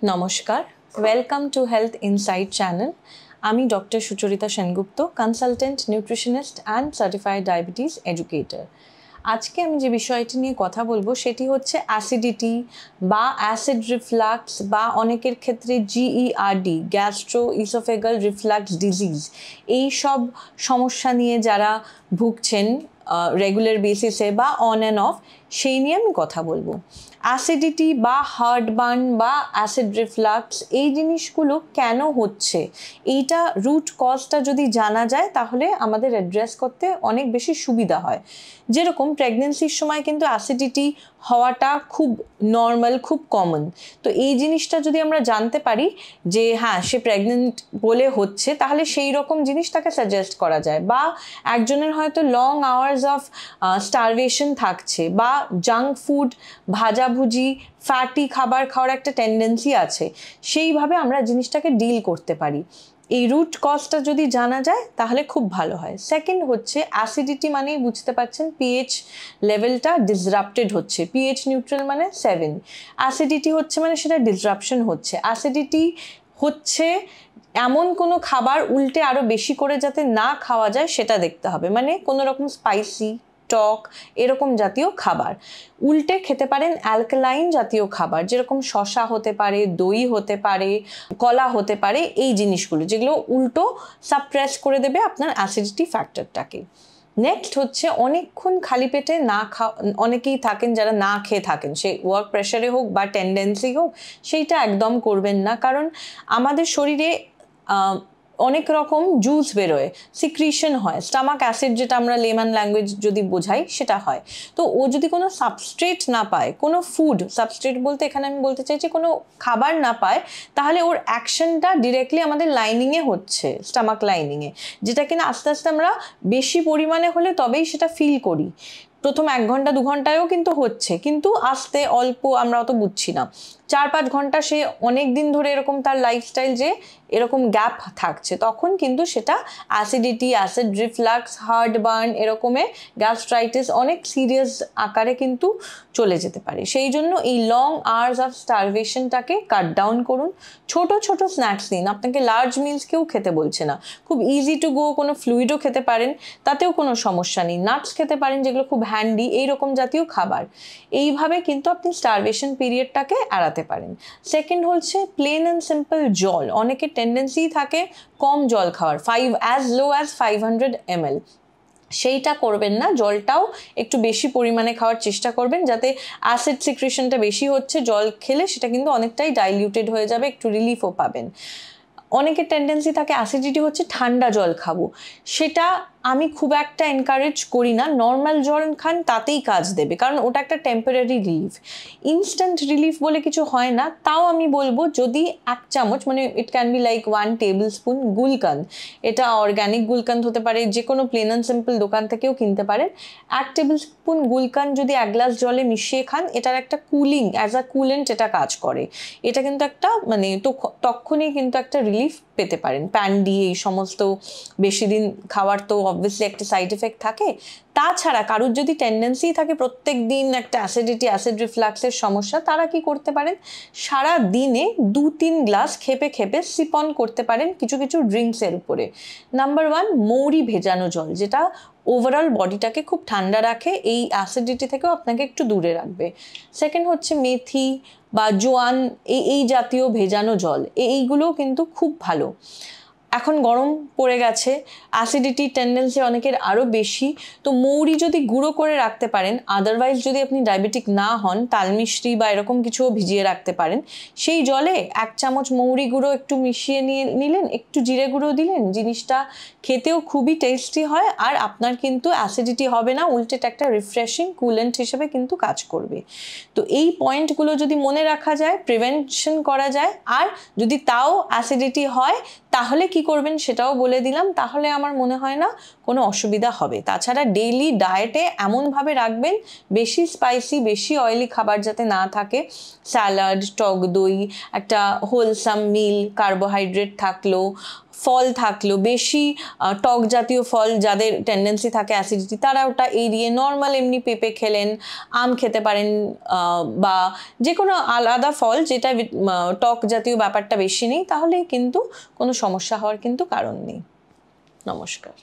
নমস্কার, welcome to health insight channel. আমি doctor Sucharita Sengupta, consultant nutritionist and certified diabetes educator. আজকে আমি যে বিষয়টি নিয়ে কথা বলবো সেটি হচ্ছে অ্যাসিডিটি বা অ্যাসিড রিফ্লাক্স বা অনেকের ক্ষেত্রে GERD, gastro oesophageal reflux disease, এই সব সমস্যা নিয়ে যারা ভুগছেন রেগুলার বেসিসে বা অন অ্যান্ড অফ, সেই নিয়ে আমি কথা বলবো। অ্যাসিডিটি বা হার্টবার্ন বা অ্যাসিড রিফ্লাক্স এই জিনিসগুলো কেন হচ্ছে, এইটা রুট কজটা যদি জানা যায় তাহলে আমাদের অ্যাড্রেস করতে অনেক বেশি সুবিধা হয়। যেরকম প্রেগনেন্সির সময় কিন্তু অ্যাসিডিটি হওয়াটা খুব নর্মাল, খুব কমন। তো এই জিনিসটা যদি আমরা জানতে পারি যে হ্যাঁ সে প্রেগনেন্ট বলে হচ্ছে, তাহলে সেই রকম জিনিস তাকে সাজেস্ট করা যায়। বা একজনের হয়তো লং আওয়ার্স অফ স্টারভেশন থাকছে বা জাঙ্ক ফুড, ভাজাভুজি, ফ্যাটি খাবার খাওয়ার একটা টেন্ডেন্সি আছে, সেইভাবে আমরা জিনিসটাকে ডিল করতে পারি। এই রুট কজটা যদি জানা যায় তাহলে খুব ভালো হয়। সেকেন্ড হচ্ছে অ্যাসিডিটি মানেই বুঝতে পারছেন পিএইচ লেভেলটা ডিসরাপ্টেড হচ্ছে। পিএইচ নিউট্রাল মানে 7, অ্যাসিডিটি হচ্ছে মানে সেটা ডিসরাপশন হচ্ছে। অ্যাসিডিটি হচ্ছে এমন কোনো খাবার উল্টে আরও বেশি করে যাতে না খাওয়া যায় সেটা দেখতে হবে, মানে কোনো রকম স্পাইসি, টক এরকম জাতীয় খাবার। উল্টে খেতে পারেন অ্যালকালাইন জাতীয় খাবার, যেরকম শসা হতে পারে, দই হতে পারে, কলা হতে পারে, এই জিনিসগুলো যেগুলো উল্টো সাপ্রেস করে দেবে আপনার অ্যাসিডিটি ফ্যাক্টরটাকে। নেক্সট হচ্ছে অনেকক্ষণ খালি পেটে না খাওয়া, অনেকেই থাকেন যারা না খেয়ে থাকেন, সে ওয়ার্ক প্রেশারে হোক বা টেন্ডেন্সি হোক, সেইটা একদম করবেন না। কারণ আমাদের শরীরে অনেক রকম জুস বেরোয়, সিক্রিশন হয়, স্টামাক অ্যাসিড যেটা আমরা লেমান ল্যাঙ্গুয়েজ যদি বোঝাই সেটা হয়। তো ও যদি কোনো সাবস্ট্রেট না পায়, কোনো ফুড সাবস্ট্রেট বলতে এখানে আমি বলতে চাইছি কোনো খাবার না পায়, তাহলে ওর অ্যাকশনটা ডিরেক্টলি আমাদের লাইনিংয়ে হচ্ছে, স্টামাক লাইনিংয়ে, যেটা কিনা আস্তে আস্তে আমরা বেশি পরিমাণে হলে তবেই সেটা ফিল করি। প্রথম 1 ঘন্টা 2 ঘন্টায়ও কিন্তু হচ্ছে, কিন্তু আস্তে অল্প আমরা অত বুঝছি না। 4-5 ঘন্টা সে অনেক দিন ধরে এরকম তার লাইফস্টাইল যে এরকম গ্যাপ থাকছে, তখন কিন্তু সেটা অ্যাসিডিটি, অ্যাসিড রিফ্লাক্স, হার্টবার্ন এরকমে গ্যাস্ট্রাইটিস অনেক সিরিয়াস আকারে কিন্তু চলে যেতে পারে। সেই জন্য এই লং আওয়ার্স অফ স্টারভেশনটাকে কাট ডাউন করুন। ছোট ছোট স্ন্যাক্স দিন, আপনাকে লার্জ মিলস কেউ খেতে বলছে না। খুব ইজি টু গো কোনো ফ্লুইডও খেতে পারেন, তাতেও কোনো সমস্যা নেই। নাটস খেতে পারেন যেগুলো খুব হ্যান্ডি, এইরকম জাতীয় খাবার। এইভাবে কিন্তু আপনি স্টারভেশন পিরিয়ডটাকে এড়াতে পারেন। সেকেন্ড হচ্ছে প্লেন অ্যান্ড সিম্পল জল। অনেকের টেন্ডেন্সি থাকে কম জল খাওয়ার, অ্যাজ লো অ্যাজ 500 ml, সেইটা করবেন না। জলটাও একটু বেশি পরিমাণে খাওয়ার চেষ্টা করবেন, যাতে অ্যাসিড সিক্রেশনটা বেশি হচ্ছে, জল খেলে সেটা কিন্তু অনেকটাই ডাইলিউটেড হয়ে যাবে, একটু রিলিফও পাবেন। অনেকের টেন্ডেন্সি থাকে অ্যাসিডিটি হচ্ছে ঠান্ডা জল খাবো, সেটা আমি খুব একটা এনকারেজ করি না। নর্মাল জল খান, তাতেই কাজ দেবে, কারণ ওটা একটা টেম্পোরারি রিলিফ। ইনস্ট্যান্ট রিলিফ বলে কিছু হয় না। তাও আমি বলবো যদি 1 চামচ, মানে it can be like 1 tablespoon gulkand, এটা অর্গ্যানিক গুলকান্দ হতে পারে, যে কোনো প্লেন অ্যান্ড সিম্পল দোকান থেকেও কিনতে পারেন। 1 টেবিল স্পুন গুলকান্দ যদি 1 গ্লাস জলে মিশিয়ে খান, এটার একটা কুলিং, অ্যাজ আ কুলেন্ট এটা কাজ করে। এটা কিন্তু একটা মানে তখনই কিন্তু একটা রিলিফ পেতে পারেন। প্যান্ডি এই সমস্ত বেশি দিন খাওয়ার তো অবভিয়াসলি একটা সাইড এফেক্ট থাকে। তাছাড়া কারুর যদি টেন্ডেন্সি থাকে প্রত্যেক দিন একটা অ্যাসিডিটি, অ্যাসিড রিফ্লাক্সের সমস্যা, তারা কি করতে পারেন, সারা দিনে 2-3 গ্লাস খেপে খেপে সিপ অন করতে পারেন কিছু কিছু ড্রিঙ্কসের উপরে। নাম্বার 1, মৌরি ভেজানো জল, যেটা ওভারঅল বডিটাকে খুব ঠান্ডা রাখে, এই অ্যাসিডিটি থেকেও আপনাকে একটু দূরে রাখবে। সেকেন্ড হচ্ছে মেথি বা জোয়ান, এই জাতীয় ভেজানো জল, এইগুলোও কিন্তু খুব ভালো। এখন গরম পড়ে গেছে, অ্যাসিডিটি টেন্ডেন্সি অনেকের আরও বেশি, তো মৌরি যদি গুঁড়ো করে রাখতে পারেন, আদারওয়াইজ যদি আপনি ডায়াবেটিক না হন, তালমিশ্রি বা এরকম কিছুও ভিজিয়ে রাখতে পারেন। সেই জলে 1 চামচ মৌরি গুঁড়ো একটু মিশিয়ে নিলেন, একটু জিরে গুঁড়ো দিলেন, জিনিসটা খেতেও খুবই টেস্টি হয়, আর আপনার কিন্তু অ্যাসিডিটি হবে না, উল্টে একটা রিফ্রেশিং কুলেন্ট হিসেবে কিন্তু কাজ করবে। তো এই পয়েন্টগুলো যদি মনে রাখা যায়, প্রিভেনশন করা যায়। আর যদি তাও অ্যাসিডিটি হয়, তাহলে কি করবেন সেটাও বলে দিলাম, তাহলে আমার মনে হয় না কোনো অসুবিধা হবে। তাছাড়া ডেইলি ডায়েটে এমনভাবে রাখবেন বেশি স্পাইসি, বেশি অয়েলি খাবার যাতে না থাকে। স্যালাড, টক দই, একটা হোলসাম মিল, কার্বোহাইড্রেট থাকলো, ফল থাকলো, বেশি টক জাতীয় ফল যাদের টেন্ডেন্সি থাকে অ্যাসিডিটি, তারা ওটা এড়িয়ে নর্মাল এমনি পেঁপে খেলেন, আম খেতে পারেন, বা যে কোনো আলাদা ফল যেটা টক জাতীয় ব্যাপারটা বেশি নেই, তাহলেই কিন্তু কোনো সমস্যা হওয়ার কিন্তু কারণ নেই। নমস্কার।